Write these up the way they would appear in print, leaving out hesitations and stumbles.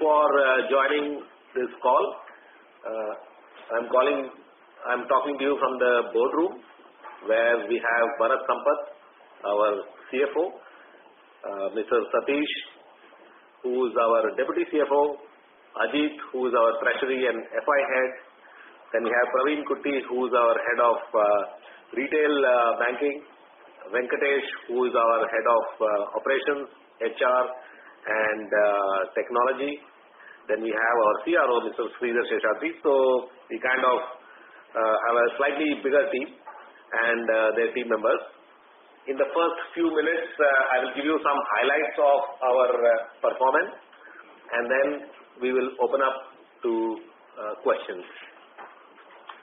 for joining this call. I'm talking to you from the boardroom where we have Bharat Sampath, our CFO, Mr. Satish, who is our Deputy CFO, Ajit, who is our Treasury and FI head. Then we have Praveen Kutti, who is our head of retail banking, Venkatesh, who is our head of operations, HR and technology. Then we have our CRO, Mr. Sridhar Sheshadri. So we kind of have a slightly bigger team and their team members. In the first few minutes, I will give you some highlights of our performance, and then we will open up to questions.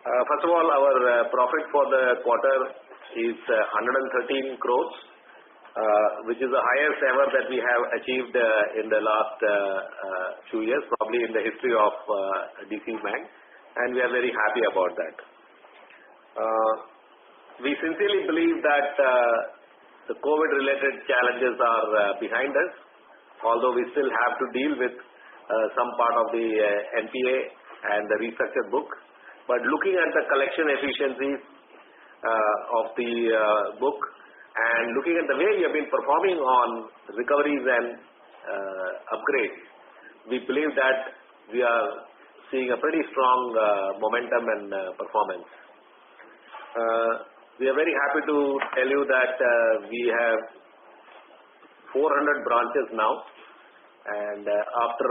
First of all, our profit for the quarter is 113 crores, which is the highest ever that we have achieved in the last few years, probably in the history of DCB Bank, and we are very happy about that. We sincerely believe that the COVID-related challenges are behind us, although we still have to deal with some part of the NPA and the restructured book. But looking at the collection efficiencies of the book and looking at the way we have been performing on recoveries and upgrades, we believe that we are seeing a pretty strong momentum and performance. We are very happy to tell you that we have 400 branches now, and after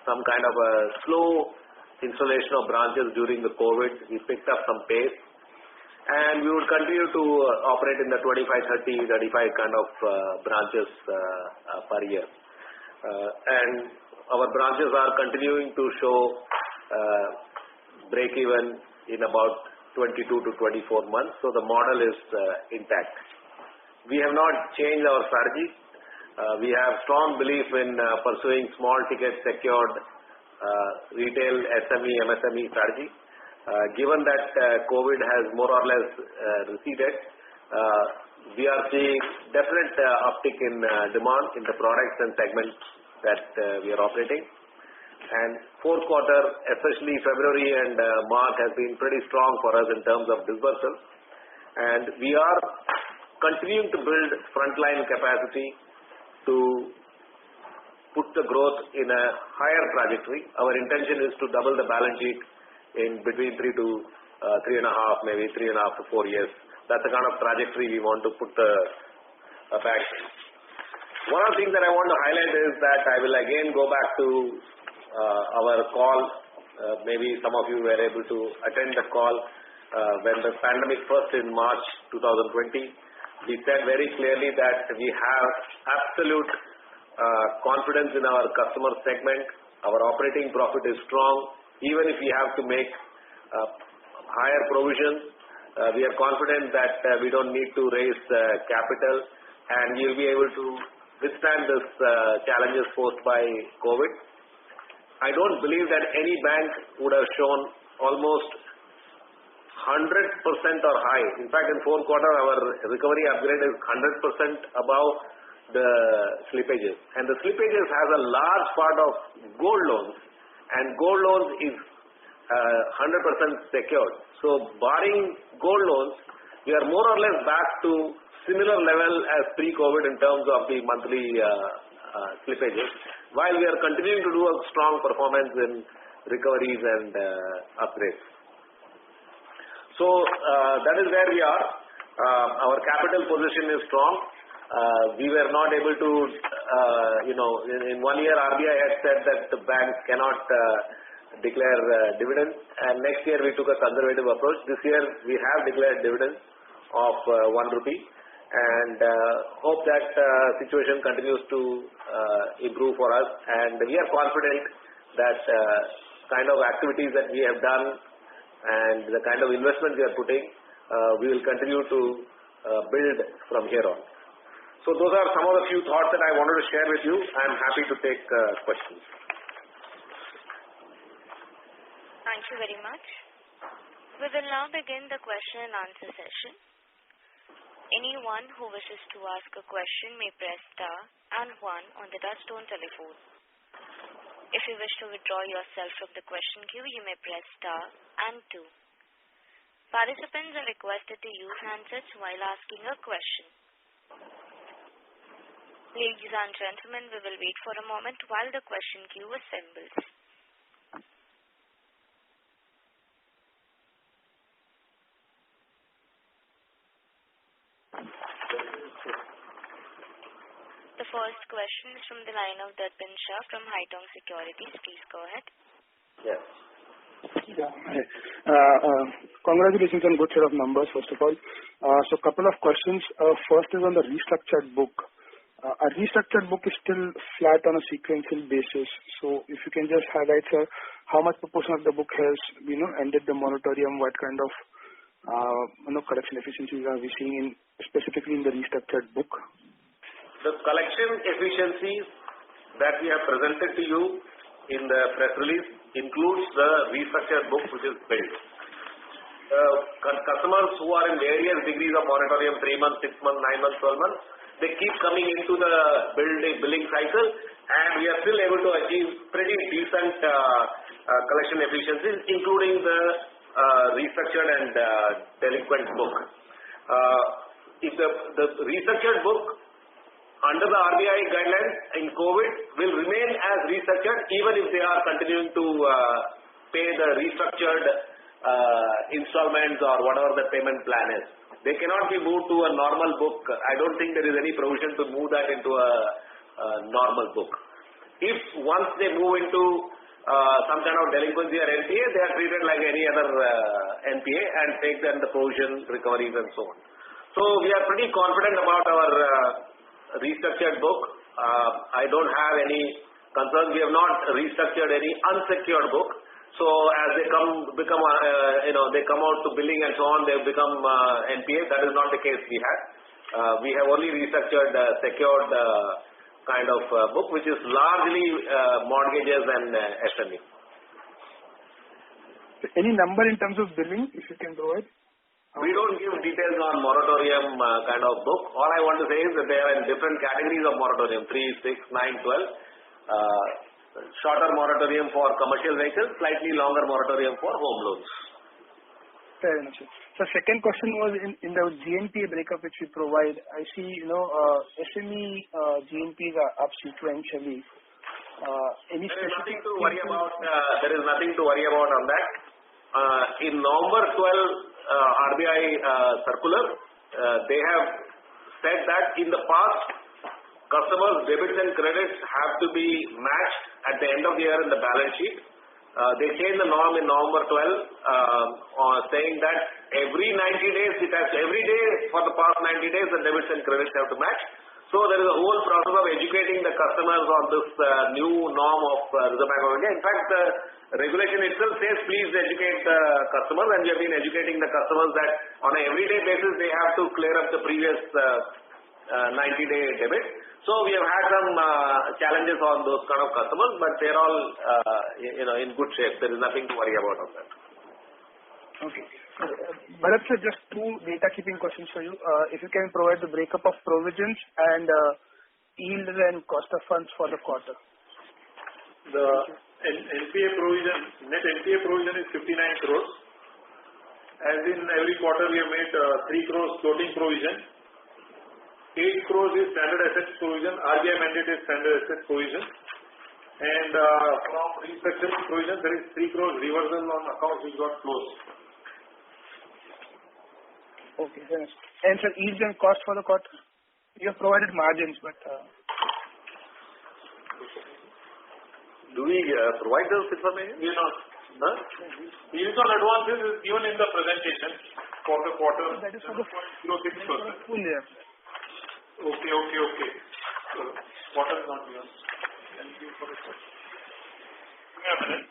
some kind of a slow installation of branches during the COVID, we picked up some pace, and we would continue to operate in the 25, 30, 35 kind of branches per year. And our branches are continuing to show break-even in about 22 to 24 months, so the model is intact. We have not changed our strategy. We have strong belief in pursuing small ticket secured retail SME, MSME strategy. Given that COVID has more or less receded, we are seeing definite uptick in demand in the products and segments that we are operating. And fourth quarter, especially February and March, has been pretty strong for us in terms of disbursal. And we are continuing to build frontline capacity to put the growth in a higher trajectory. Our intention is to double the balance sheet in between 3 to 3.5, maybe 3.5 to 4 years. That's the kind of trajectory we want to put back. One of the things that I want to highlight is that I will again go back to our call. Maybe some of you were able to attend the call when the pandemic first in March 2020. We said very clearly that we have absolute confidence in our customer segment. Our operating profit is strong. Even if we have to make higher provisions, we are confident that we don't need to raise capital, and we will be able to withstand this challenges posed by COVID. I don't believe that any bank would have shown almost 100% or high. In fact, in fourth quarter, our recovery upgrade is 100% above the slippages, and the slippages has a large part of gold loans, and gold loans is 100% secured. So barring gold loans, we are more or less back to similar level as pre-COVID in terms of the monthly slippages, while we are continuing to do a strong performance in recoveries and upgrades. So that is where we are. Our capital position is strong. We were not able to, in 1 year RBI had said that the banks cannot declare dividends, and next year we took a conservative approach. This year we have declared dividends of 1 rupee, and hope that situation continues to improve for us, and we are confident that kind of activities that we have done and the kind of investment we are putting, we will continue to build from here on. So those are some of the few thoughts that I wanted to share with you. I am happy to take questions. Thank you very much. We will now begin the question and answer session. Anyone who wishes to ask a question may press star and 1 on the touchtone telephone. If you wish to withdraw yourself from the question queue, you may press star and 2. Participants are requested to use handsets while asking a question. Ladies and gentlemen, we will wait for a moment while the question queue assembles. The first question is from the line of Darpin Shah from Haitong Securities. Please go ahead. Yes. Yeah. Congratulations on good set of numbers, first of all. So couple of questions. First is on the restructured book. Our restructured book is still flat on a sequential basis. So if you can just highlight, sir, how much proportion of the book has, ended the moratorium, what kind of, collection efficiencies are we seeing specifically in the restructured book? The collection efficiencies that we have presented to you in the press release includes the restructured book which is built. Customers who are in various degrees of moratorium, 3 months, 6 months, 9 months, 12 months, they keep coming into the billing cycle, and we are still able to achieve pretty decent collection efficiencies, including the restructured and delinquent book. If the restructured book under the RBI guidelines in COVID will remain as restructured even if they are continuing to pay the restructured installments or whatever the payment plan is. They cannot be moved to a normal book. I don't think there is any provision to move that into a normal book. If once they move into some kind of delinquency or NPA, they are treated like any other NPA and take then the provision recoveries and so on. So we are pretty confident about our restructured book. I don't have any concerns. We have not restructured any unsecured book. So as they become they come out to billing and so on, they become NPA. That is not the case we have. We have only restructured secured kind of book, which is largely mortgages and SME. Any number in terms of billing, if you can provide? We don't give details on moratorium kind of book. All I want to say is that they are in different categories of moratorium, 3, 6, 9, 12. Shorter moratorium for commercial vehicles, slightly longer moratorium for home loans. Fair enough, sir. So second question was in the GNPA breakup which we provide, I see, SME GNPs are up sequentially. Any specific... There is nothing to worry about on that. In November 12 RBI circular, they have said that in the past, customers' debits and credits have to be matched at the end of the year in the balance sheet. They changed the norm in November 12, saying that every 90 days, every day for the past 90 days, the debits and credits have to match. So there is a whole process of educating the customers on this new norm of Reserve Bank of India. In fact, the regulation itself says please educate the customers, and we have been educating the customers that on an everyday basis they have to clear up the previous 90-day debit. So we have had some challenges on those kind of customers, but they're all in good shape. There is nothing to worry about on that. Okay. Bharat sir, just 2 data keeping questions for you. If you can provide the breakup of provisions and yield and cost of funds for the quarter. The NPA provision, net NPA provision is 59 crores. As in every quarter we have made 3 crores floating provision. 8 crores is standard assets provision. RBI mandated standard assets provision. And from restructuring provision, there is 3 crores reversal on accounts which got closed. Okay, yes. And sir, yield and cost for the quarter? You have provided margins, but... Do we provide those information? We not. Huh? Yield on advances is given in the presentation for the quarter. That is for the full year. Okay. So, quarter is not given. Thank you for the question. Give me a minute.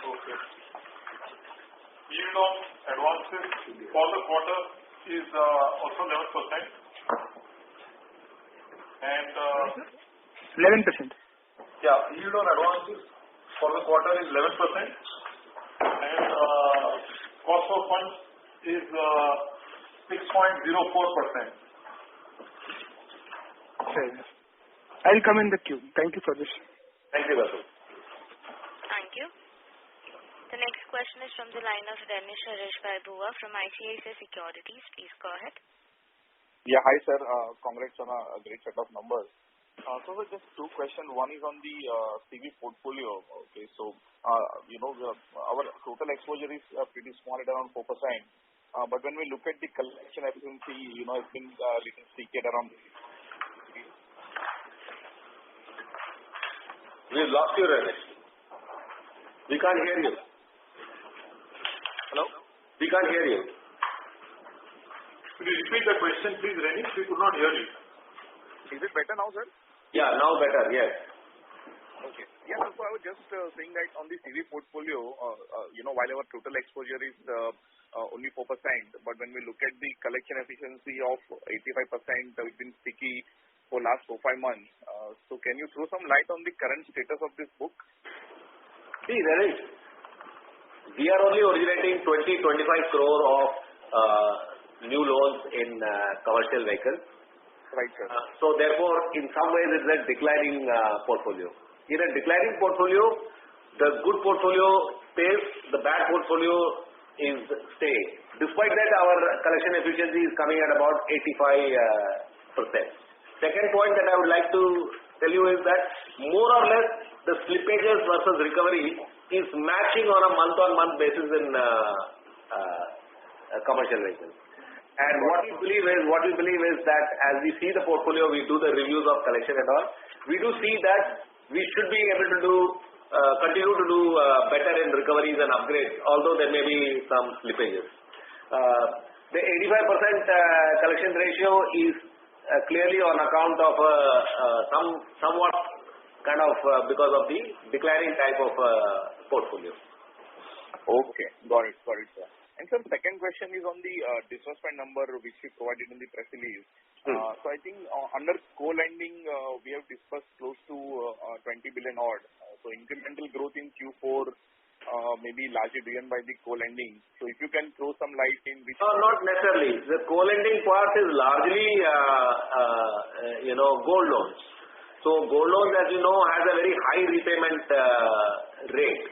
Okay. Yield on advances for the quarter is also 11%. And 11%. Yeah, yield on advances for the quarter is 11%. And cost of funds is 6.04%. Fair enough. I'll come in the queue. Thank you for this. Thank you, Vasu. Thank you. The next question is from the line of Renish Bhuva from ICICI Securities. Please go ahead. Yeah, hi sir. Congrats on a great set of numbers. So just two questions. One is on the CV portfolio. Okay, so our total exposure is pretty small at around 4%. But when we look at the collection efficiency, it's been little sticky at around. We've lost you, Renish. We can't hear you. Hello? We can't hear you. Could you repeat the question, please, Renish? We could not hear you. Is it better now, sir? Yeah, now better, yes. Okay. Yeah, so I was just saying that on the CV portfolio, while our total exposure is only 4%, but when we look at the collection efficiency of 85%, we've been sticky for last 4-5 months. So can you throw some light on the current status of this book? See, Renish, we are only originating 20-25 crore of new loans in commercial vehicles. Right, sir. So therefore, in some ways, it's a declining portfolio. In a declining portfolio, the good portfolio stays, the bad portfolio is staying. Despite that, our collection efficiency is coming at about 85%. Second point that I would like to tell you is that more or less the slippages versus recovery is matching on a month-on-month basis in commercial vehicles. And what we believe is that as we see the portfolio, we do the reviews of collection and all, we do see that we should be able to continue to do better in recoveries and upgrades, although there may be some slippages. The 85% collection ratio is clearly on account of somewhat kind of because of the declining type of portfolio. Okay, got it, sir. And sir, second question is on the disbursement number which we provided in the press release. So I think under co-lending, we have disbursed close to 20 billion odd. So incremental growth in Q4 may be largely driven by the co-lending. So if you can throw some light in which... Not necessarily. The co-lending part is largely, gold loans. So gold loans, as you know, has a very high repayment rate,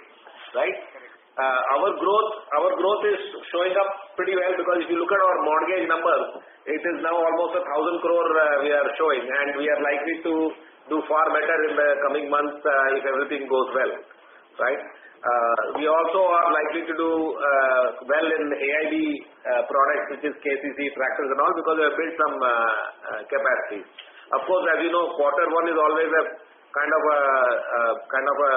right? Our growth is showing up pretty well because if you look at our mortgage numbers, it is now almost 1,000 crore we are showing, and we are likely to do far better in the coming months if everything goes well, right? We also are likely to do well in AIB products, which is KCC, tractors and all, because we have built some capacities. Of course, as you know, quarter one is always a kind of a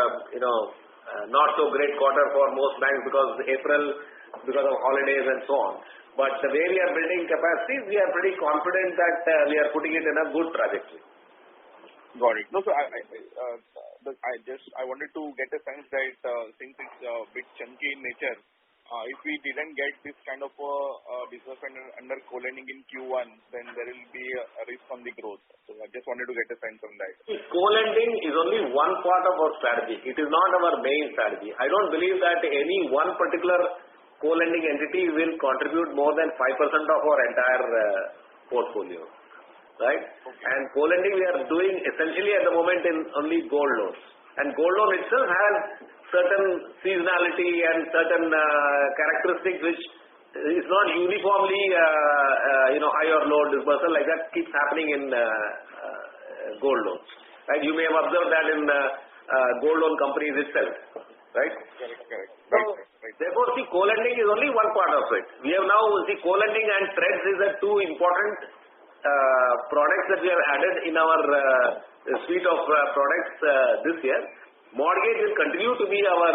not so great quarter for most banks because of holidays and so on. But the way we are building capacities, we are pretty confident that we are putting it in a good trajectory. Got it. No, so I wanted to get a sense that since it's a bit chunky in nature, if we didn't get this kind of disbursement under co-lending in Q1, then there will be a risk on the growth. So I just wanted to get a sense on that. Co-lending is only one part of our strategy. It is not our main strategy. I don't believe that any one particular co-lending entity will contribute more than 5% of our entire portfolio, right? Okay. And co-lending we are doing essentially at the moment in only gold loans. And gold loan itself has certain seasonality and certain characteristics which is not uniformly high or low disbursal like that keeps happening in gold loans. Right? You may have observed that in gold loan companies itself. Right? Correct. So, therefore, see, co-lending is only one part of it. We have now, co-lending and trends is the two important products that we have added in our suite of products this year. Mortgage will continue to be our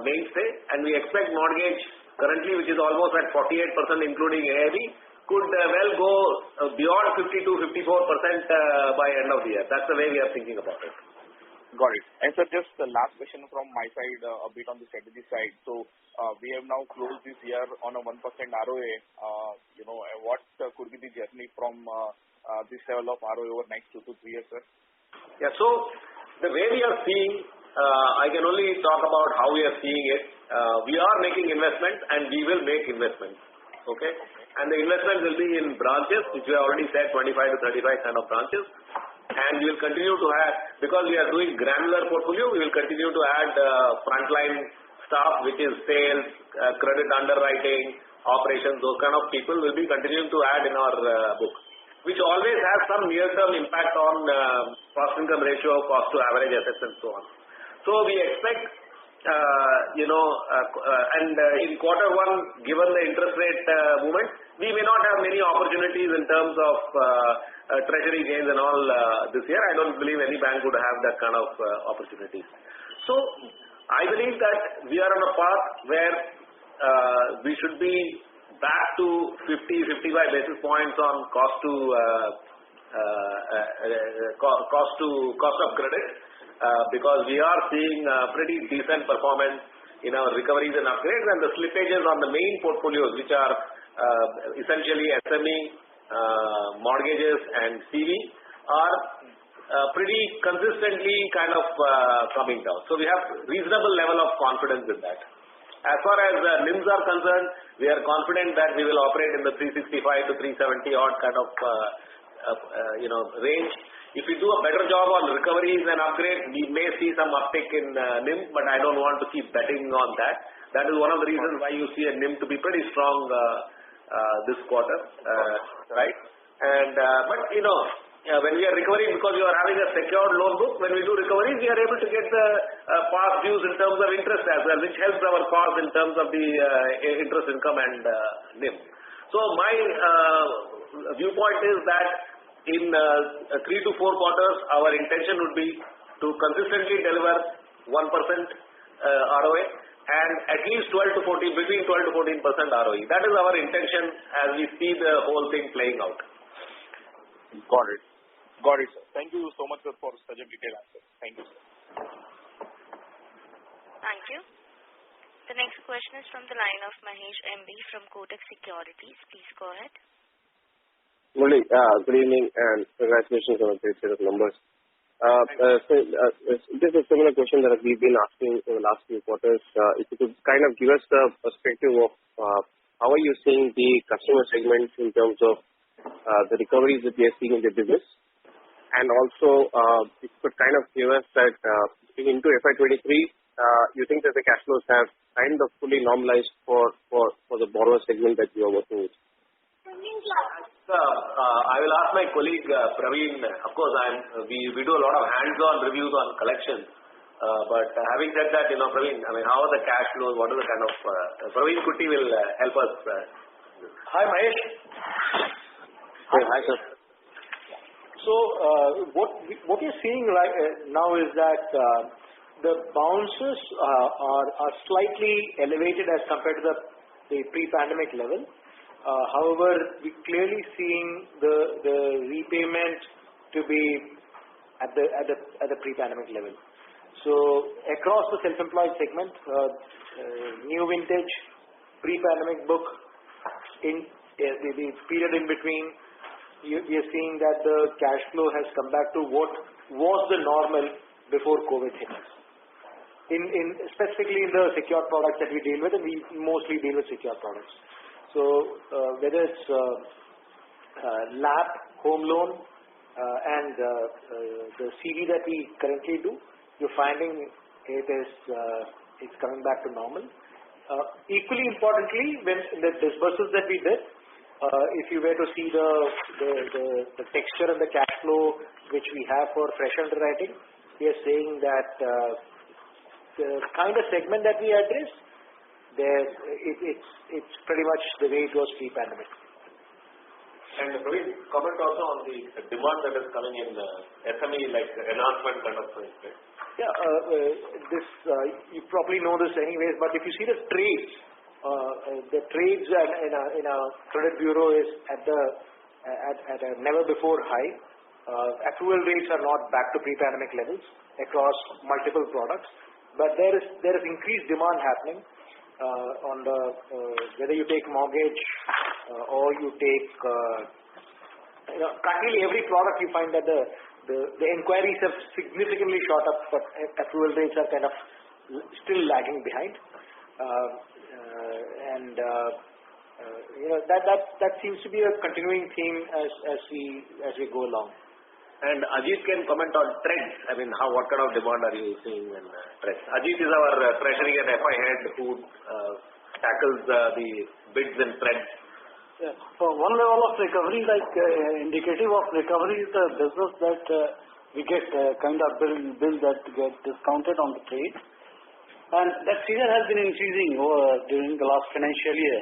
mainstay, and we expect mortgage currently, which is almost at 48% including AIB, could well go beyond 52-54% by end of the year. That's the way we are thinking about it. Got it. And sir, just the last question from my side, a bit on the strategy side. So we have now closed this year on a 1% ROA. What could be the journey from this level of ROA over next 2 to 3 years, sir? Yeah. So the way we are seeing, I can only talk about how we are seeing it. We are making investments and we will make investments. Okay. and the investment will be in branches, which we have already said 25 to 35 kind of branches. And we will continue to add, because we are doing granular portfolio, we will continue to add frontline staff, which is sales, credit underwriting, operations, those kind of people will be continuing to add in our book, which always has some near-term impact on cost-income ratio, cost to average assets and so on. So we expect, and in quarter one, given the interest rate movement, we may not have many opportunities in terms of treasury gains and all this year. I don't believe any bank would have that kind of opportunities. So I believe that we are on a path where we should be back to 50-55 basis points on cost of credit, because we are seeing pretty decent performance in our recoveries and upgrades, and the slippages on the main portfolios, which are essentially SME, mortgages and CV, are pretty consistently kind of coming down. So we have reasonable level of confidence in that. As far as NIMs are concerned, we are confident that we will operate in the 365 to 370 odd kind of range. If we do a better job on recoveries and upgrades, we may see some uptick in NIM, but I don't want to keep betting on that. That is one of the reasons why you see a NIM to be pretty strong this quarter, right? And but when we are recovering, because you are having a secured loan book, when we do recoveries, we are able to get the past dues in terms of interest as well, which helps our cause in terms of the interest income and NIM. So my viewpoint is that in 3 to 4 quarters, our intention would be to consistently deliver 1% ROA and at least 12 to 14, between 12 to 14% ROE. That is our intention as we see the whole thing playing out. Got it. Got it, sir. Thank you so much, sir, for such a detailed answer. Thank you, sir. Thank you. The next question is from the line of Mahesh MB from Kotak Securities. Please go ahead. Good evening and congratulations on a great set of numbers. This is a similar question that we've been asking for the last few quarters. If you could kind of give us the perspective of how are you seeing the customer segments in terms of the recoveries that we are seeing in the business, and also if you could kind of give us that into FY23, you think that the cash flows have kind of fully normalized for the borrower segment that you are working with? I will ask my colleague Praveen. Of course, we do a lot of hands-on reviews on collections. But having said that, Praveen, I mean, how are the cash flows? What are the kind of Praveen Kutti will help us. Hi, Mahesh. Hi, sir. So what you're seeing right now is that the bounces are slightly elevated as compared to the pre-pandemic level. However, we're clearly seeing the repayment to be at the pre-pandemic level. So across the self-employed segment, new vintage, pre-pandemic book, in the period in between, we are seeing that the cash flow has come back to what was the normal before COVID hit us. Specifically in the secured products that we deal with, and we mostly deal with secured products. So whether it's LAP, home loan, and the CD that we currently do, you're finding it's coming back to normal. Equally importantly, when the disbursements that we did, if you were to see the texture and the cash flow which we have for fresh underwriting, we are saying that the kind of segment that we address, it's pretty much the way it was pre-pandemic. And Praveen, comment also on the demand that is coming in SME, like enhancement kind of thing, right? Yeah, you probably know this anyways, but if you see the trades in a credit bureau is at a never before high. Approval rates are not back to pre-pandemic levels across multiple products, but there is increased demand happening on the whether you take mortgage or you take practically every product. You find that the inquiries have significantly shot up, but approval rates are kind of still lagging behind. And That seems to be a continuing theme as we go along. And Ajit can comment on trends. I mean, what kind of demand are you seeing in trends? Ajit is our treasury and FI head who tackles the bids and trends. Yeah. For one level of recovery, indicative of recovery is the business that we get kind of bill that get discounted on the trade. And that figure has been increasing during the last financial year.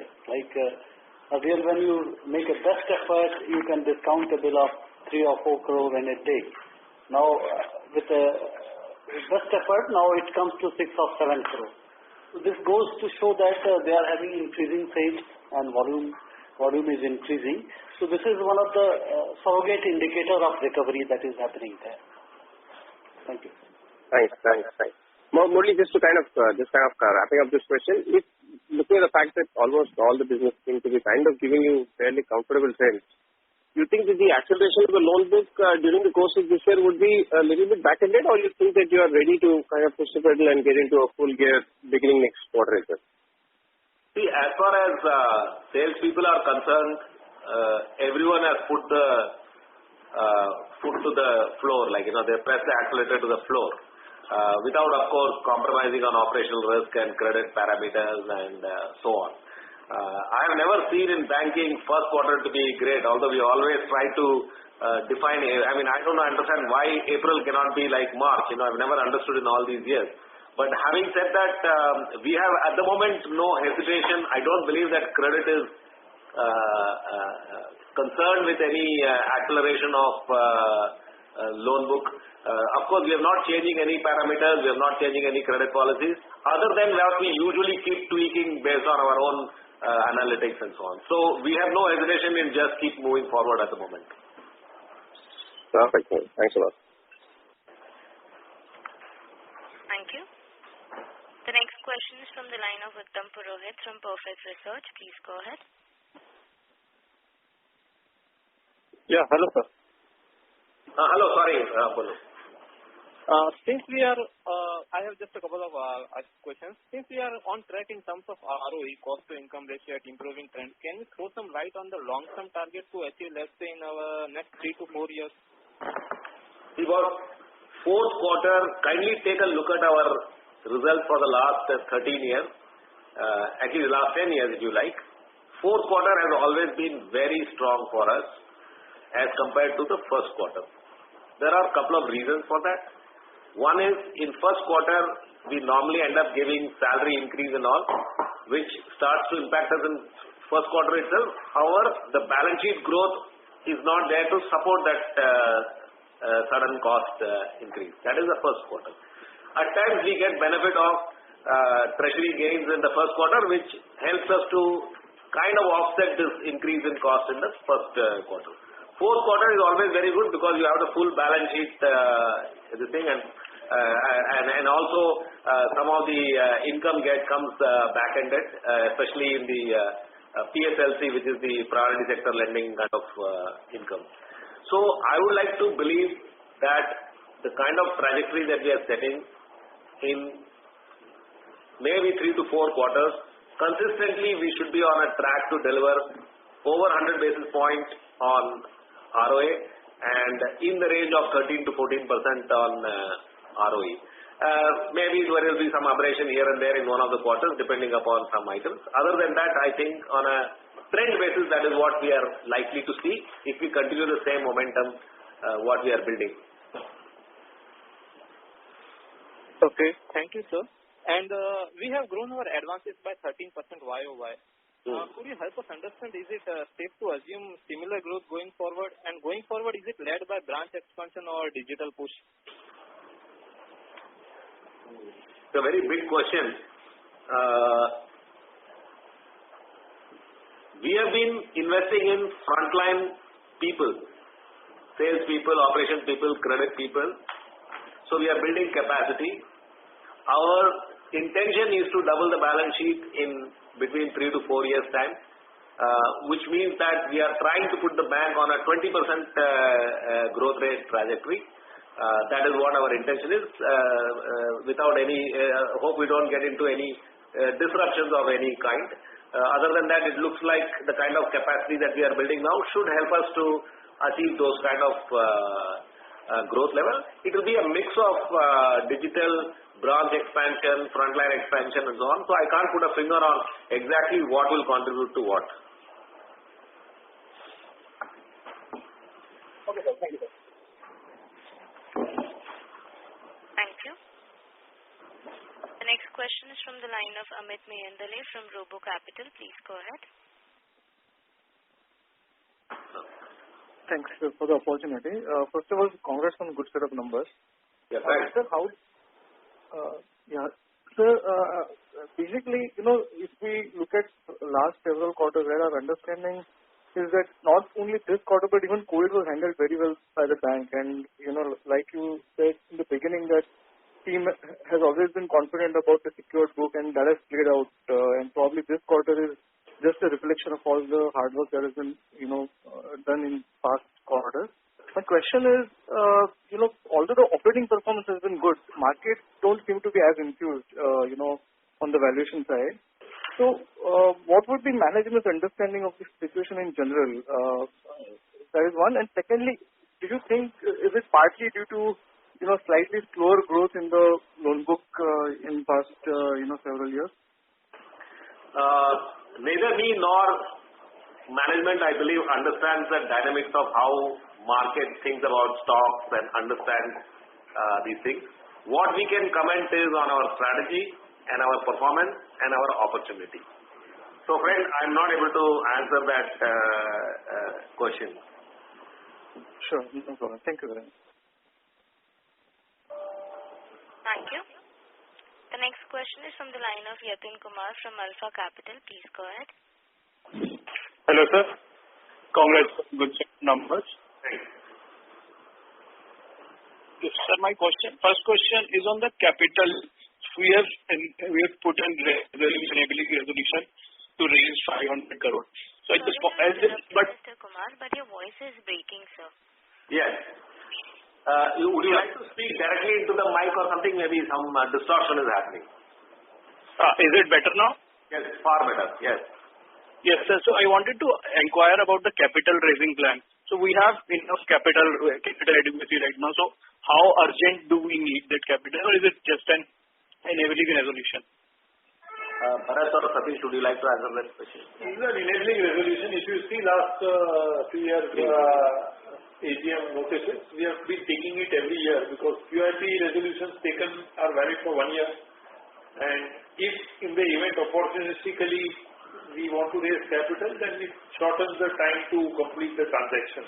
Earlier when you make a best effort, you can discount a bill of 3 or 4 crore in a day. Now, with a best effort, now it comes to 6 or 7 crore. So this goes to show that they are having increasing sales and volume is increasing. So this is one of the surrogate indicator of recovery that is happening there. Thank you. Thanks. Murali, just kind of wrapping up this question, if looking at the fact that almost all the business seem to be kind of giving you fairly comfortable trends, you think that the acceleration of the loan book during the course of this year would be a little bit back-ended, or you think that you are ready to kind of push the pedal and get into a full gear beginning next quarter as well? See, as far as salespeople are concerned, everyone has put the foot to the floor, they press the accelerator to the floor, without, of course, compromising on operational risk and credit parameters and so on. I have never seen in banking first quarter to be great, although we always try to define. I don't understand why April cannot be like March. I've never understood in all these years. But having said that, we have at the moment no hesitation. I don't believe that credit is concerned with any acceleration of loan book. Of course, we are not changing any parameters. We are not changing any credit policies other than what we usually keep tweaking based on our own analytics and so on. So we have no hesitation in just keep moving forward at the moment. Perfect. Thanks a lot. Thank you. The next question is from the line of Uttam Purohit from Perfect Research. Please go ahead. Yeah, hello sir. Hello, sorry, Polo. Since we are, I have just a couple of questions. Since we are on track in terms of ROE, cost to income ratio at improving trend, can you throw some light on the long-term target to achieve, let's say, in our next 3 to 4 years? Because fourth quarter, kindly take a look at our results for the last 13 years, actually the last 10 years if you like. Fourth quarter has always been very strong for us as compared to the first quarter. There are a couple of reasons for that. One is, in first quarter, we normally end up giving salary increase and all, which starts to impact us in first quarter itself. However, the balance sheet growth is not there to support that sudden cost increase. That is the first quarter. At times, we get benefit of treasury gains in the first quarter, which helps us to kind of offset this increase in cost in the first quarter. Fourth quarter is always very good because you have the full balance sheet and also some of the income comes back-ended, especially in the PSLC, which is the priority sector lending kind of income. So I would like to believe that the kind of trajectory that we are setting in maybe 3 to 4 quarters, consistently we should be on a track to deliver over 100 basis points on ROA and in the range of 13 to 14% on ROE. Maybe there will be some aberration here and there in one of the quarters depending upon some items. Other than that, I think on a trend basis, that is what we are likely to see if we continue the same momentum what we are building. Okay, thank you, sir. And we have grown our advances by 13% YOY. Could you help us understand, is it safe to assume similar growth going forward? And going forward, is it led by branch expansion or digital push? It's a very big question. We have been investing in frontline people, sales people, operation people, credit people. So we are building capacity. Our intention is to double the balance sheet in between 3 to 4 years' time, which means that we are trying to put the bank on a 20% growth rate trajectory. That is what our intention is. Without any hope we don't get into any disruptions of any kind. Other than that, it looks like the kind of capacity that we are building now should help us to achieve those kind of growth level. It will be a mix of digital branch expansion, frontline expansion, and so on. So I can't put a finger on exactly what will contribute to what. Okay, sir. Thank you, sir. Thank you. The next question is from the line of Amit Meyandale from Robo Capital. Please go ahead. Thanks for the opportunity. First of all, congrats on good set of numbers. Yeah, thanks. Sir, Sir, basically, if we look at last several quarters, where our understanding is that not only this quarter, but even COVID was handled very well by the bank. And, like you said in the beginning, that team has always been confident about the secured book, and that has played out. And probably this quarter is just a reflection of all the hard work that has been, done in past quarters. My question is, although the operating performance has been good, markets don't seem to be as enthused, on the valuation side. So, what would be management's understanding of this situation in general? That is one. And secondly, do you think, is it partly due to, slightly slower growth in the loan book in past, several years? Neither me nor management, I believe, understands the dynamics of how market thinks about stocks and understands these things. What we can comment is on our strategy and our performance and our opportunity. So, friend, I'm not able to answer that question. Sure, no problem. Thank you very much. Thank you. The next question is from the line of Yatin Kumar from Alpha Capital. Please go ahead. Hello, sir. Congrats. Good numbers. Thanks. Yes, sir, my first question is on the capital. We have put in resolution to raise 500 crore. So Mr. Kumar, but your voice is breaking, sir. Yes. Would you like to speak directly into the mic or something? Maybe some distortion is happening. Is it better now? Yes, far better. Yes. Yes, sir. So I wanted to inquire about the capital raising plan. So we have enough capital adequacy right now. So how urgent do we need that capital, or is it just an enabling resolution? Bharat or Satish, would you like to answer that question? It's an enabling resolution. If you see last 2 years AGM notices, we have been taking it every year because QIP resolutions taken are valid for 1 year. And if in the event opportunistically we want to raise capital, then it shortens the time to complete the transaction.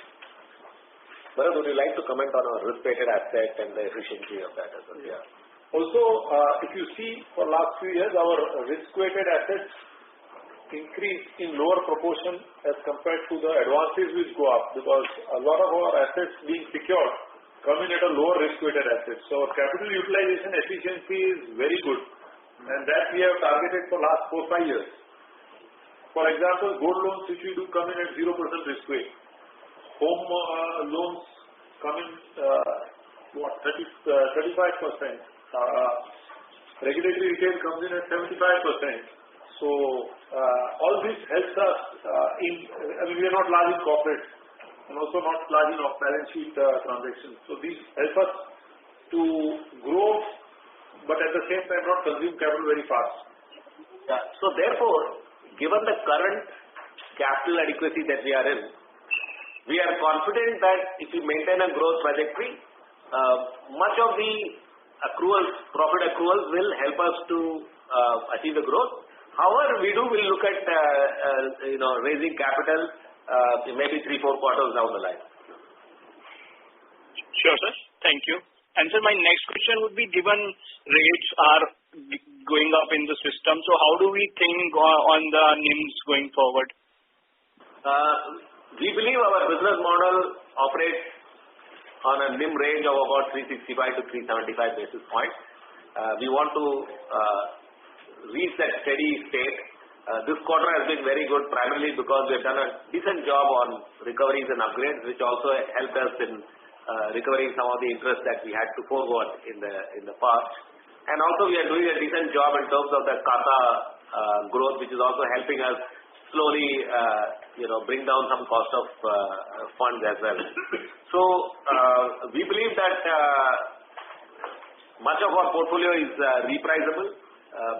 Bharat, would you like to comment on our risk-weighted asset and the efficiency of that as well? Yeah. Also, if you see for last few years, our risk-weighted assets increase in lower proportion as compared to the advances which go up, because a lot of our assets being secured come in at a lower risk-weighted assets. So our capital utilization efficiency is very good, and that we have targeted for last 4-5 years. For example, gold loans which we do come in at 0% risk weight. Home loans come in 35%. Regulatory retail comes in at 75%. So all this helps us we are not large in corporate and also not large in off-balance sheet transactions. So these help us to grow, but at the same time not consume capital very fast. Yeah. So therefore, given the current capital adequacy that we are in, we are confident that if we maintain a growth trajectory, much of the profit accruals will help us to achieve the growth. However, we'll look at raising capital maybe 3-4 quarters down the line. Sure, sir. Thank you. And sir, my next question would be, given rates are going up in the system, so how do we think on the NIMs going forward? We believe our business model operates on a NIM range of about 365 to 375 basis points. We want to reach that steady state. This quarter has been very good, primarily because we have done a decent job on recoveries and upgrades, which also helped us in recovering some of the interest that we had to forward in the past. And also we are doing a decent job in terms of the CASA growth, which is also helping us slowly, bring down some cost of funds as well. So we believe that much of our portfolio is repriceable,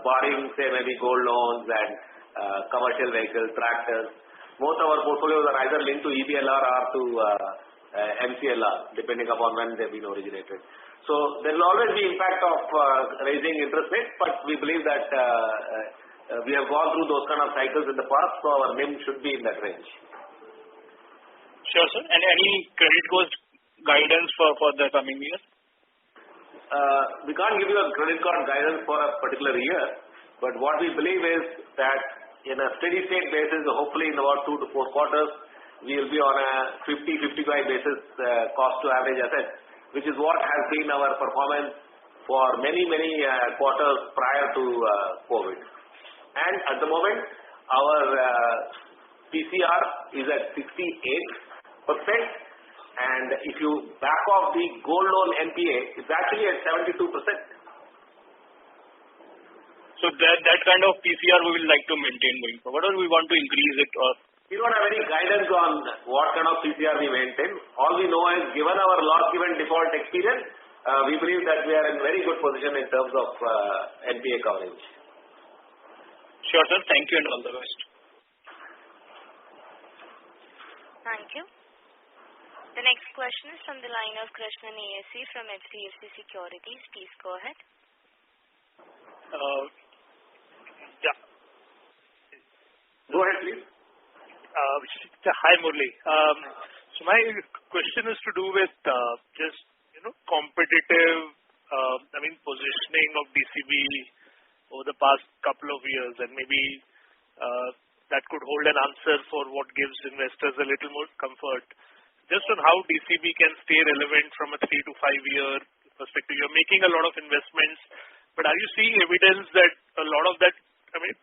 barring say maybe gold loans and commercial vehicles, tractors. Most of our portfolios are either linked to EBLR or to MCLR, depending upon when they've been originated. So there will always be impact of raising interest rates, but we believe that we have gone through those kind of cycles in the past, so our NIM should be in that range. Sure, sir. And any credit cost guidance for the coming year? We can't give you a credit card guidance for a particular year, but what we believe is that in a steady state basis, hopefully in about 2 to 4 quarters, we will be on a 50-55 basis cost to average assets, which is what has been our performance for many quarters prior to COVID. And at the moment, our PCR is at 68%, and if you back off the gold loan NPA, it's actually at 72%. So that kind of PCR we will like to maintain going forward, or we want to increase it? Or we don't have any guidance on what kind of PCR we maintain. All we know is, given our loss given default experience, we believe that we are in very good position in terms of NPA coverage. Sure, sir. Thank you and all the best. Thank you. The next question is from the line of Krishnan ASC from HDFC Securities. Please go ahead. Yeah. Go ahead, please. Hi, Murli. So my question is to do with just competitive, positioning of DCB over the past couple of years, and maybe that could hold an answer for what gives investors a little more comfort. Just on how DCB can stay relevant from a 3 to 5 year perspective. You're making a lot of investments, but are you seeing evidence that a lot of that 20%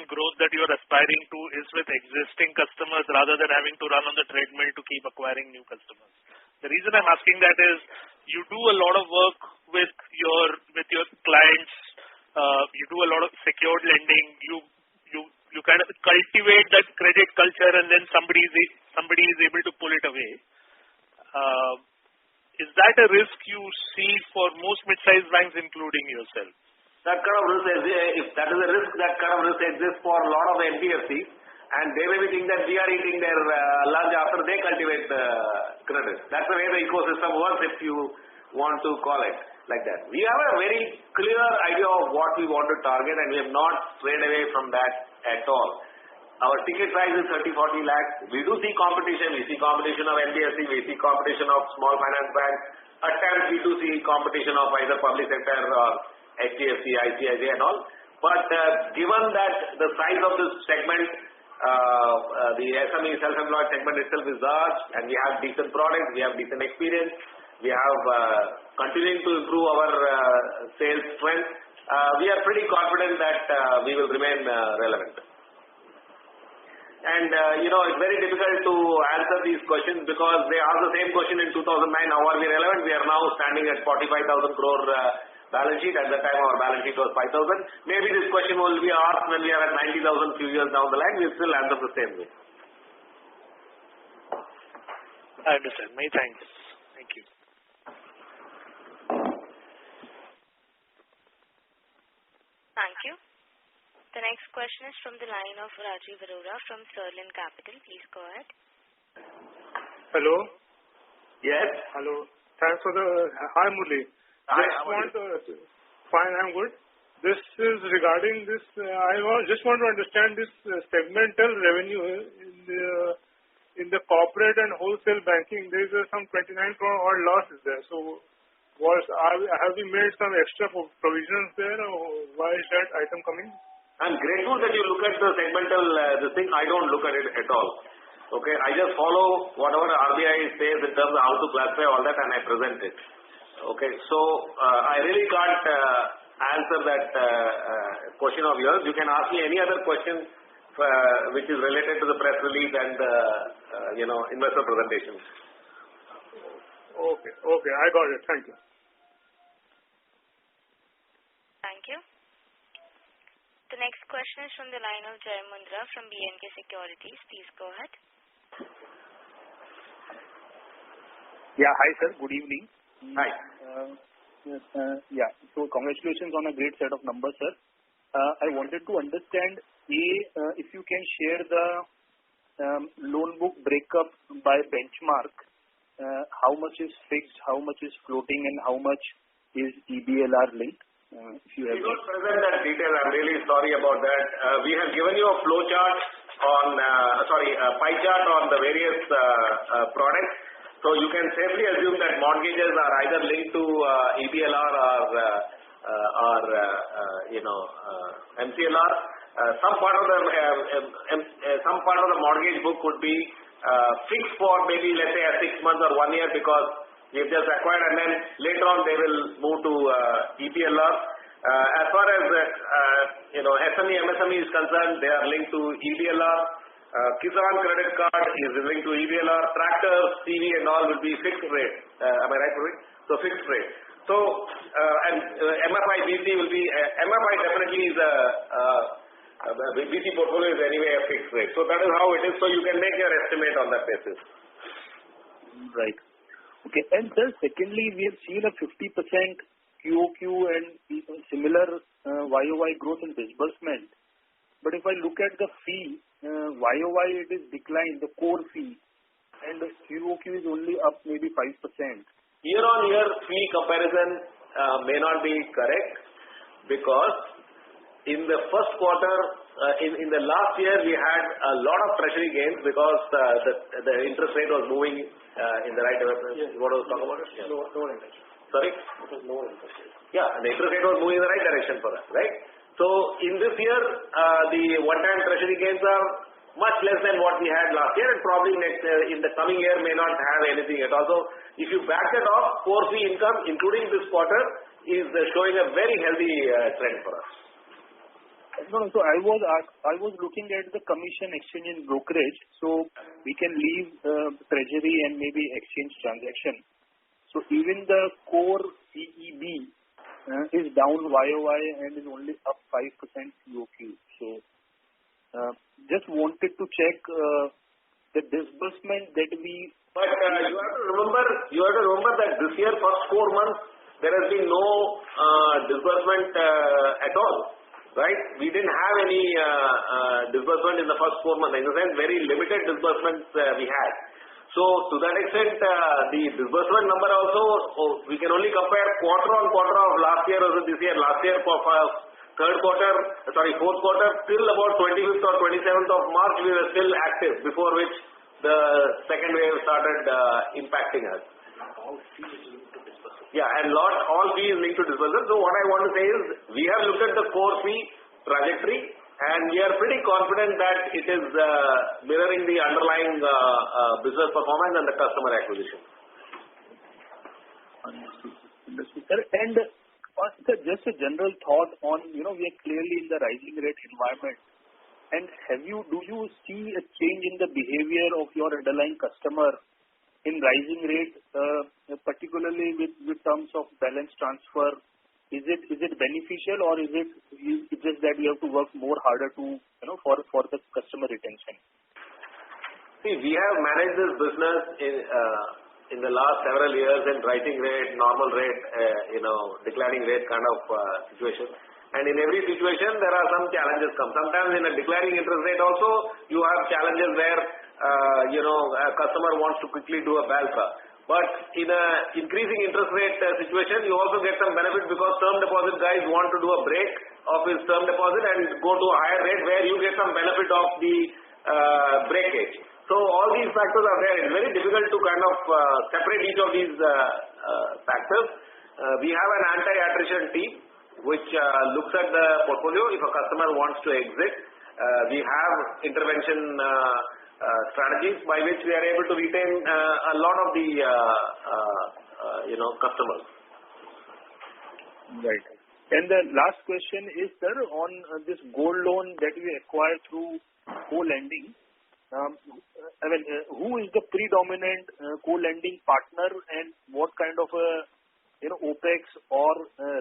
growth that you're aspiring to is with existing customers rather than having to run on the treadmill to keep acquiring new customers? The reason I'm asking that is you do a lot of work with your clients, you do a lot of secured lending, you kind of cultivate that credit culture, and then somebody is able to pull it away. Is that a risk you see for most mid-sized banks, including yourself? That kind of risk, if that is a risk, that kind of risk exists for a lot of NBFCs, and they may be thinking that we are eating their lunch after they cultivate credit. That's the way the ecosystem works, if you want to call it like that. We have a very clear idea of what we want to target, and we have not strayed away from that at all. Our ticket size is 30-40 lakhs. We do see competition. We see competition of NBFC. We see competition of small finance banks. At times we do see competition of either public sector or HDFC, ICICI and all. But given that the size of this segment, the SME self-employed segment itself is large, and we have decent products, we have decent experience, we have continuing to improve our sales strength, we are pretty confident that we will remain relevant. And it's very difficult to answer these questions because they asked the same question in 2009, how are we relevant? We are now standing at 45,000 crore balance sheet. At that time our balance sheet was 5,000. Maybe this question will be asked when we are at 90,000 few years down the line. We will still answer the same way. I understand. Many thanks. Thank you. Thank you. The next question is from the line of Rajiv Arora from Sterling Capital. Please go ahead. Hello. Yes. Hello. Thanks for the... Hi, Murli. Hi, Fine, I'm good. This is regarding this, just want to understand this segmental revenue in the corporate and wholesale banking. There is some 29 crore odd losses there. So have we made some extra provisions there, or why is that item coming? I'm grateful that you look at the segmental this thing. I don't look at it at all. Okay, I just follow whatever RBI says in terms of how to classify all that, and I present it. Okay, so I really can't answer that question of yours. You can ask me any other question which is related to the press release and investor presentation. Okay, I got it. Thank you. Thank you. The next question is from the line of Jai Mundra from B&K Securities. Please go ahead. Yeah. Hi, sir. Good evening. Hi. Yeah. So congratulations on a great set of numbers, sir. I wanted to understand, if you can share the loan book breakup by benchmark, how much is fixed, how much is floating, and how much is EBLR linked? If you have. We don't present that detail. I'm really sorry about that. We have given you a flow chart pie chart on the various products. So you can safely assume that mortgages are either linked to EBLR or MCLR. Some part of the mortgage book could be fixed for maybe, let's say, 6 months or 1 year, because we've just acquired, and then later on they will move to EBLR. As far as SME, MSME is concerned, they are linked to EBLR. Kisan credit card is linked to EBLR. Tractors, CV and all will be fixed rate. Am I right, Praveen? So fixed rate. So and MFI BC will be MFI definitely is BC portfolio is anyway a fixed rate. So that is how it is. So you can make your estimate on that basis. Right. Okay. And sir, secondly, we have seen a 50% QOQ and similar YOY growth in disbursement. But if I look at the fee, YOY it is declined, the core fee, and the QOQ is only up maybe 5%. Year-on-year fee comparison may not be correct, because in the first quarter, in the last year, we had a lot of treasury gains because the interest rate was moving in the right direction. Yes. You want to talk about it? Yeah. Lower interest. Sorry? It was lower interest rate. Yeah, the interest rate was moving in the right direction for us, right? So in this year, the one-time treasury gains are much less than what we had last year, and probably in the coming year may not have anything at all. So if you back it off, core fee income, including this quarter, is showing a very healthy trend for us. No, so I was looking at the commission, exchange and brokerage, so we can leave treasury and maybe exchange transaction. So even the core CEB is down YOY and is only up 5% QOQ. So just wanted to check the disbursement that we. But you have to remember that this year, first 4 months, there has been no disbursement at all. Right? We didn't have any disbursement in the first 4 months. In a sense, very limited disbursements we had. So to that extent, the disbursement number also, we can only compare quarter on quarter of last year versus this year. Last year for fourth quarter, till about 25th or 27th of March, we were still active, before which the second wave started impacting us. All fees linked to disbursement. Yeah, and all fees linked to disbursement. So what I want to say is, we have looked at the core fee trajectory, and we are pretty confident that it is mirroring the underlying business performance and the customer acquisition. Understood, sir. And sir, just a general thought on, we are clearly in the rising rate environment. And do you see a change in the behavior of your underlying customer in rising rate, particularly with terms of balance transfer? Is it beneficial, or is it just that you have to work more harder to for the customer retention? See, we have managed this business in the last several years in rising rate, normal rate, declining rate kind of situation. And in every situation, there are some challenges come. Sometimes in a declining interest rate also, you have challenges where a customer wants to quickly do a balsa. But in a increasing interest rate situation, you also get some benefit, because term deposit guys want to do a break of his term deposit and go to a higher rate, where you get some benefit of the breakage. So all these factors are there. It's very difficult to kind of separate each of these factors. We have an anti-attrition team which looks at the portfolio. If a customer wants to exit, we have intervention strategies by which we are able to retain a lot of the customers. Right. And the last question is, sir, on this gold loan that we acquired through co-lending. Who is the predominant co-lending partner, and what kind of a OpEx or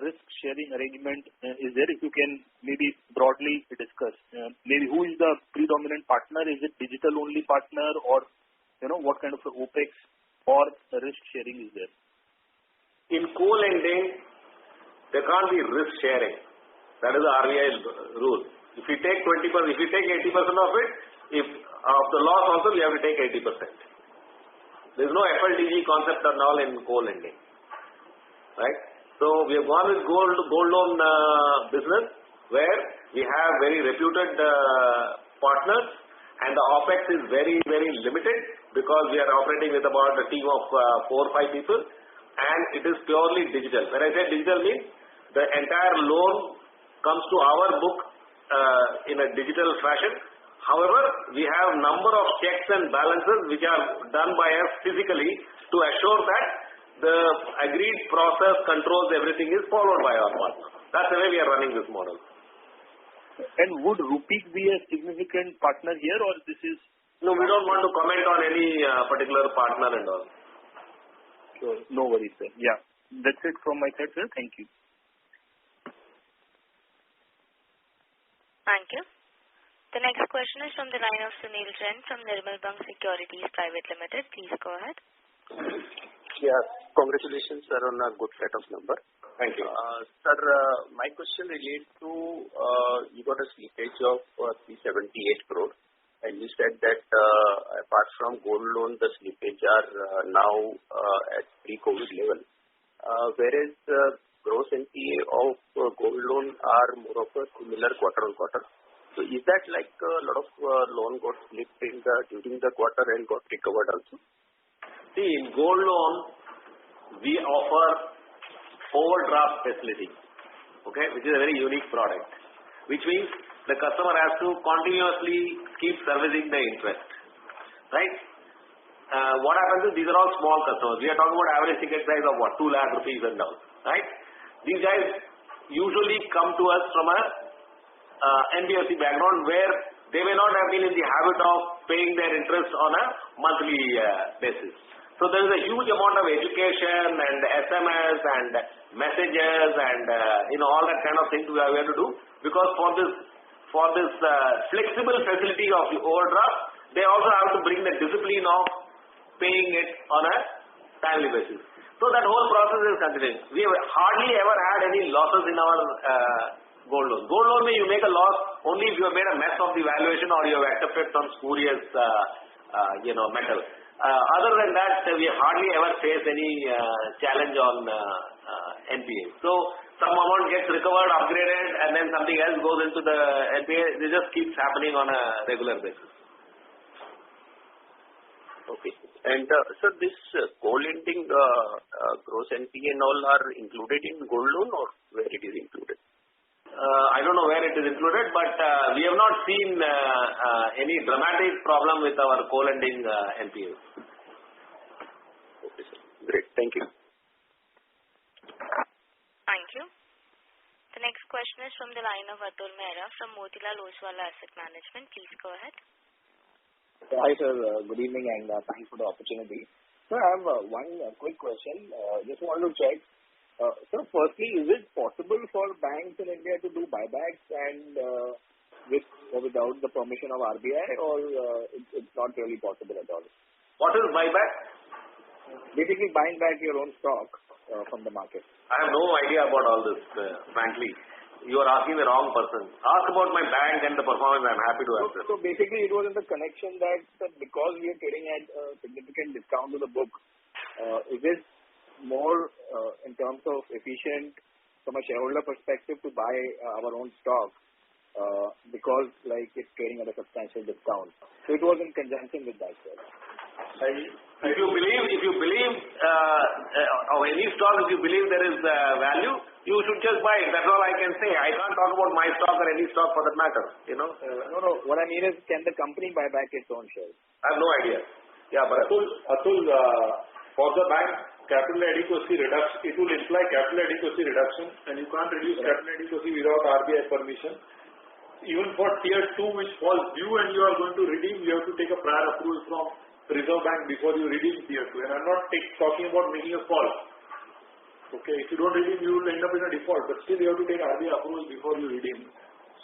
risk sharing arrangement is there? If you can maybe broadly discuss, maybe who is the predominant partner? Is it digital only partner, or what kind of OpEx or risk sharing is there? In co-lending, there can't be risk sharing. That is the RBI rule. If you take 20%, if you take 80% of it, if of the loss also, we have to take 80%. There is no FLDG concept at all in co-lending. Right? So we have gone with gold loan business, where we have very reputed partners, and the OpEx is very, very limited because we are operating with about a team of 4 or 5 people, and it is purely digital. When I say digital means the entire loan comes to our book in a digital fashion. However, we have number of checks and balances which are done by us physically to assure that the agreed process, controls, everything is followed by our partner. That's the way we are running this model. And would Rupeek be a significant partner here, or this is... No, we don't want to comment on any particular partner and all. Sure. No worries, sir. Yeah. That's it from my side, sir. Thank you. Thank you. The next question is from the line of Sunil Jain from Nirmal Bang Securities Private Limited. Please go ahead. Yeah. Congratulations, sir, on a good set of numbers. Thank you. Sir, my question relates to you got a slippage of 378 crore, and you said that apart from gold loan, the slippage are now at pre-COVID level. Whereas gross NPA of gold loan are more of a similar quarter-on-quarter. So is that like a lot of loan got slipped during the quarter and got recovered also? See, in gold loan, we offer overdraft facility, okay, which is a very unique product, which means the customer has to continuously keep servicing the interest, right? What happens is these are all small customers. We are talking about average ticket size of what, 2 lakh rupees and down, right? These guys usually come to us from a NBFC background where they may not have been in the habit of paying their interest on a monthly basis. So there is a huge amount of education and SMS and messages and all that kind of things we have to do, because for this flexible facility of the overdraft, they also have to bring the discipline of paying it on a timely basis. So that whole process is continuing. We have hardly ever had any losses in our gold loan. Gold loan, you make a loss only if you have made a mess of the valuation or you have accepted some spurious metal. Other than that, we hardly ever face any challenge on NPA. So some amount gets recovered, upgraded, and then something else goes into the NPA. It just keeps happening on a regular basis. Okay. And sir, this co-lending gross NPA and all are included in gold loan, or where it is included? I don't know where it is included, but we have not seen any dramatic problem with our co-lending NPAs. Okay, sir. Great. Thank you. Thank you. The next question is from the line of Atul Mehra from Motilal Oswal Asset Management. Please go ahead. Hi, sir. Good evening, and thanks for the opportunity. Sir, I have one quick question. Just want to check. Sir, firstly, is it possible for banks in India to do buybacks and with or without the permission of RBI, or it's not really possible at all? What is buyback? Basically, buying back your own stock from the market. I have no idea about all this, frankly. You are asking the wrong person. Ask about my bank and the performance. I'm happy to answer. So basically, it was in the connection that because we are trading at a significant discount to the book, is it more in terms of efficient from a shareholder perspective to buy our own stock because it's trading at a substantial discount? So it was in conjunction with that, sir. If you believe of any stock, if you believe there is value, you should just buy it. That's all I can say. I can't talk about my stock or any stock for that matter. No. What I mean is, can the company buy back its own shares? I have no idea. Yeah, but Atul, for the bank, capital adequacy reduction, it will imply capital adequacy reduction, and you can't reduce capital adequacy without RBI permission. Even for tier 2, which falls due and you are going to redeem, you have to take a prior approval from Reserve Bank before you redeem tier 2. And I'm not talking about making a call. Okay, if you don't redeem, you will end up in a default, but still you have to take RBI approval before you redeem.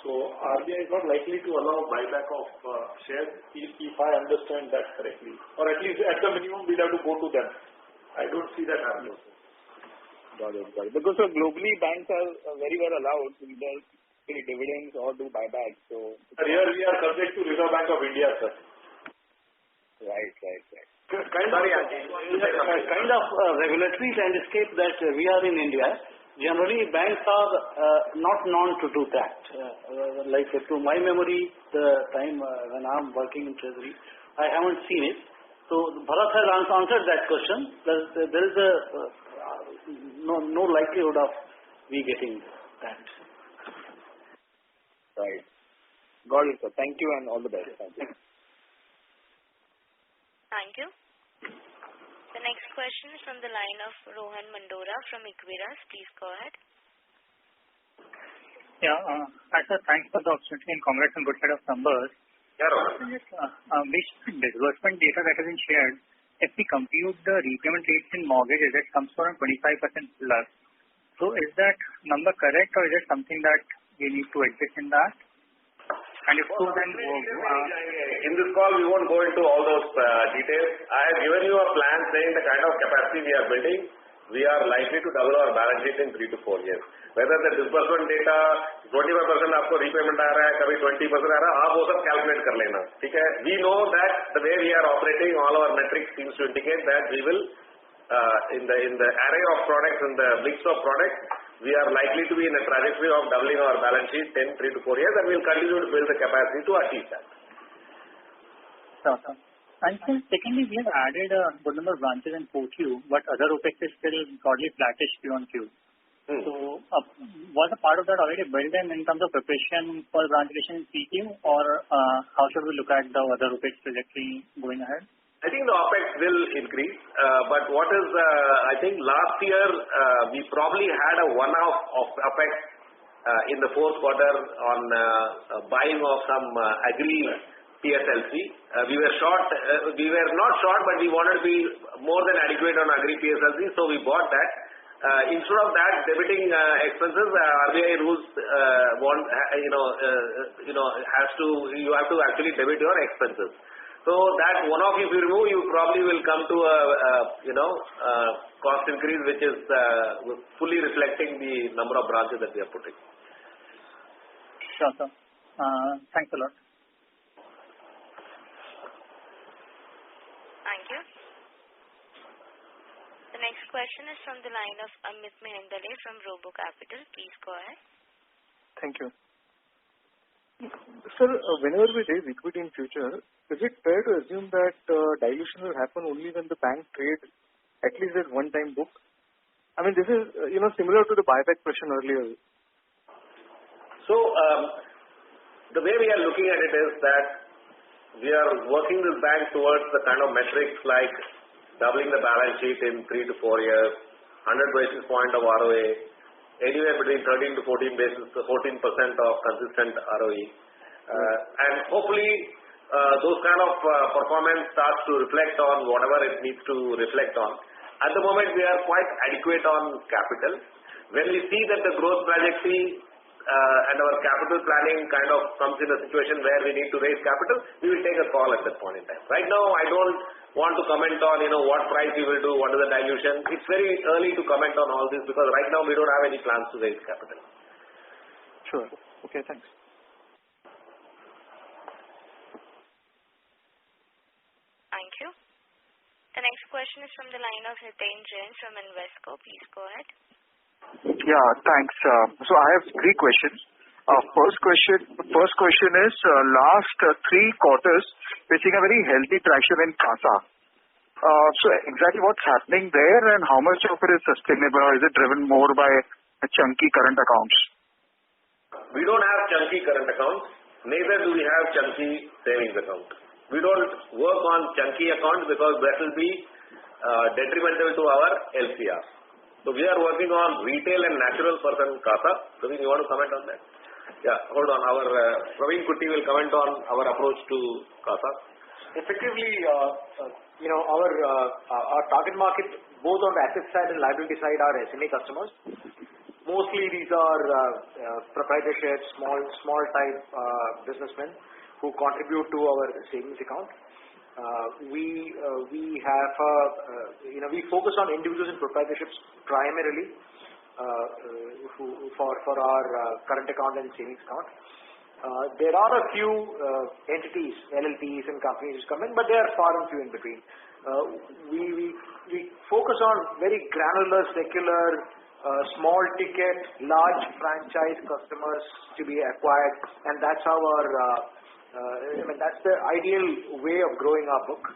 So RBI is not likely to allow buyback of shares if I understand that correctly. Or at least at the minimum we'll have to go to them. I don't see that happening. Got it. Because globally banks are very well allowed to either pay dividends or do buybacks. So here we are subject to Reserve Bank of India, sir. Right. Kind of regulatory landscape that we are in India. Generally, banks are not known to do that. Like to my memory, the time when I'm working in Treasury, I haven't seen it. So Bharat has answered that question. There is no likelihood of we getting that. Right. Got it, sir. Thank you and all the best. Thank you. Thank you. The next question is from the line of Rohan Mandora from Equirus. Please go ahead. Yeah. Hi, sir. Thanks for the opportunity and congrats on good set of numbers. Yeah, Rohan. Based on disbursement data that has been shared, if we compute the repayment rates in mortgages, it comes to around 25% plus. So is that number correct, or is it something that we need to adjust in that? And if so, then in this call, we won't go into all those details. I have given you a plan saying the kind of capacity we are building. We are likely to double our balance sheet in 3 to 4 years. Whether the disbursement data 25% आपको repayment आ रहा है, कभी 20% आ रहा है, आप वो सब calculate कर लेना, ठीक है? We know that the way we are operating, all our metrics seems to indicate that we will, in the array of products, in the mix of products, we are likely to be in a trajectory of doubling our balance sheet in 3 to 4 years, and we'll continue to build the capacity to achieve that. Sure. And then secondly, we have added a good number of branches in 4Q, but other OPEX is still broadly flattish Q on Q. So was a part of that already built in terms of preparation for branch addition in 3Q, or how should we look at the other OPEX trajectory going ahead? I think the OPEX will increase, but what is, I think last year we probably had a one-off of OPEX in the fourth quarter on buying of some agri PSLC. We were not short, but we wanted to be more than adequate on agri PSLC, so we bought that. Instead of that, debiting expenses, RBI rules you have to actually debit your expenses. So that one-off, if you remove, you probably will come to a cost increase which is fully reflecting the number of branches that we are putting. Sure, sir. Thanks a lot. Thank you. The next question is from the line of Amit Mehendale from Robo Capital. Please go ahead. Thank you. Sir, whenever we raise equity in future, is it fair to assume that dilution will happen only when the bank trades at least at one-time book? I mean, this is similar to the buyback question earlier. So the way we are looking at it is that we are working this bank towards the kind of metrics like doubling the balance sheet in 3 to 4 years, 100 basis point of ROA, anywhere between 13 to 14% of consistent ROE. And hopefully those kind of performance starts to reflect on whatever it needs to reflect on. At the moment, we are quite adequate on capital. When we see that the growth trajectory and our capital planning kind of comes in a situation where we need to raise capital, we will take a call at that point in time. Right now, I don't want to comment on what price we will do, what is the dilution. It's very early to comment on all this because right now we don't have any plans to raise capital. Sure. Okay, thanks. Thank you. The next question is from the line of Hiten Jain from Invesco. Please go ahead. Yeah, thanks. So I have 3 questions. First question is, last 3 quarters, we're seeing a very healthy traction in CASA. So exactly what's happening there and how much of it is sustainable, or is it driven more by chunky current accounts? We don't have chunky current accounts, neither do we have chunky savings account. We don't work on chunky accounts because that will be detrimental to our LCR. So we are working on retail and natural person CASA. Praveen, you want to comment on that? Yeah, hold on. Our Praveen Kutti will comment on our approach to CASA. Effectively, our target market, both on the asset side and liability side, are SME customers. Mostly these are proprietorships, small type businessmen who contribute to our savings account. We focus on individuals and proprietorships primarily for our current account and savings account. There are a few entities, LLPs and companies which come in, but they are far and few in between. We focus on very granular, secular, small ticket, large franchise customers to be acquired, and that's our that's the ideal way of growing our book.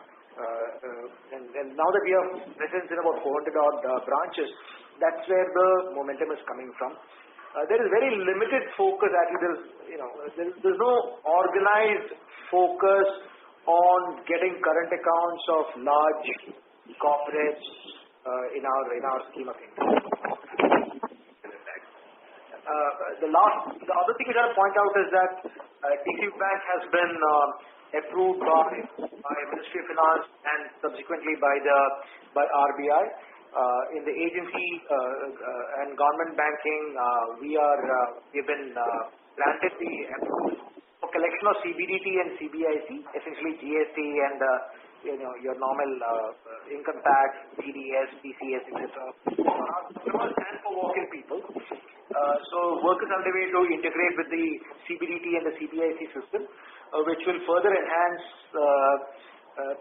And now that we have presence in about 400 odd branches, that's where the momentum is coming from. There is very limited focus. Actually, there's no organized focus on getting current accounts of large corporates in our scheme of things. The other thing I want to point out is that DCB Bank has been approved by Ministry of Finance and subsequently by RBI. In the agency and government banking, we've been granted the approval for collection of CBDT and CBIC, essentially GST and your normal income tax, TDS, TCS, etc. for our customers and for working people. So work is underway to integrate with the CBDT and the CBIC system, which will further enhance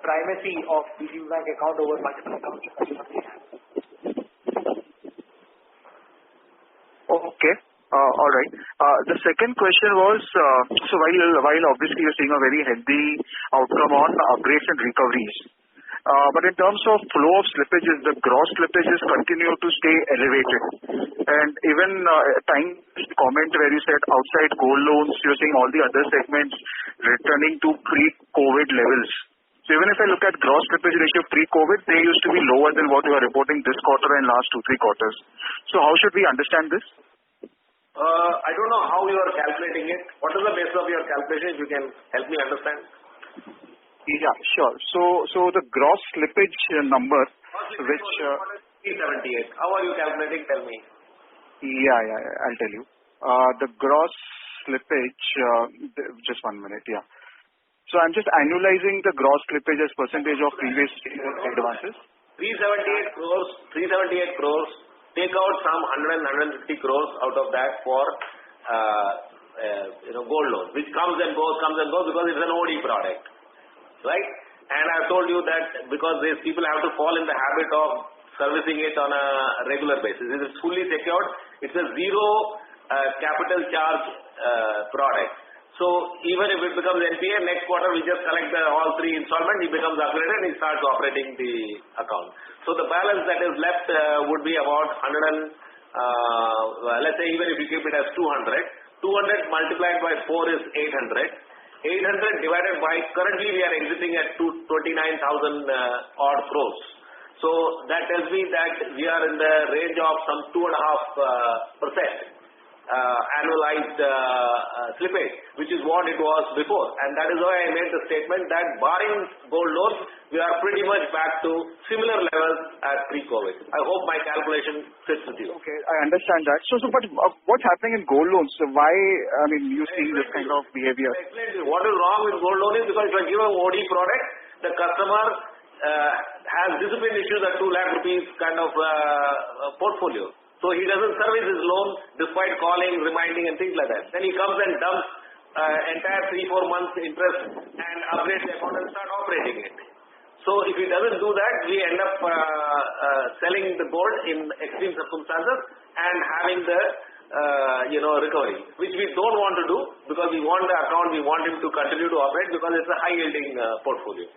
primacy of DCB Bank account over multiple accounts customers may have. Okay. All right. The second question was, so while obviously you're seeing a very healthy outcome on upgrades and recoveries, but in terms of flow of slippages, the gross slippages continue to stay elevated. And even time comment where you said outside gold loans, you're seeing all the other segments returning to pre-COVID levels. So even if I look at gross slippage ratio pre-COVID, they used to be lower than what you are reporting this quarter and last 2-3 quarters. So how should we understand this? I don't know how you are calculating it. What is the basis of your calculation? If you can help me understand. Yeah, sure. So the gross slippage number, which 378. How are you calculating? Tell me. Yeah, I'll tell you. The gross slippage, just 1 minute. Yeah. So I'm just annualizing the gross slippage as percentage of previous advances. 378 crores. Take out some 150 crores out of that for gold loan, which comes and goes because it's an OD product, right? And I've told you that because these people have to fall in the habit of servicing it on a regular basis. It is fully secured. It's a zero capital charge product. So even if it becomes NPA, next quarter we just collect all 3 installments, he becomes upgraded and he starts operating the account. So the balance that is left would be about 100, let's say even if you keep it as 200 multiplied by 4 is 800. 800 divided by, currently we are exiting at 29,000 odd crores. So that tells me that we are in the range of some 2.5% annualized slippage, which is what it was before. And that is why I made the statement that barring gold loans, we are pretty much back to similar levels as pre-COVID. I hope my calculation fits with you. Okay, I understand that. So but what's happening in gold loans? So why, you see this kind of behavior? I explained to you. What is wrong with gold loan is because if I give a OD product, the customer has discipline issues at 2 lakh rupees kind of portfolio. So he doesn't service his loan despite calling, reminding and things like that. Then he comes and dumps entire 3-4 months interest and upgrades the account and start operating it. So if he doesn't do that, we end up selling the gold in extreme circumstances and having the recovery, which we don't want to do because we want the account, we want him to continue to operate because it's a high yielding portfolio.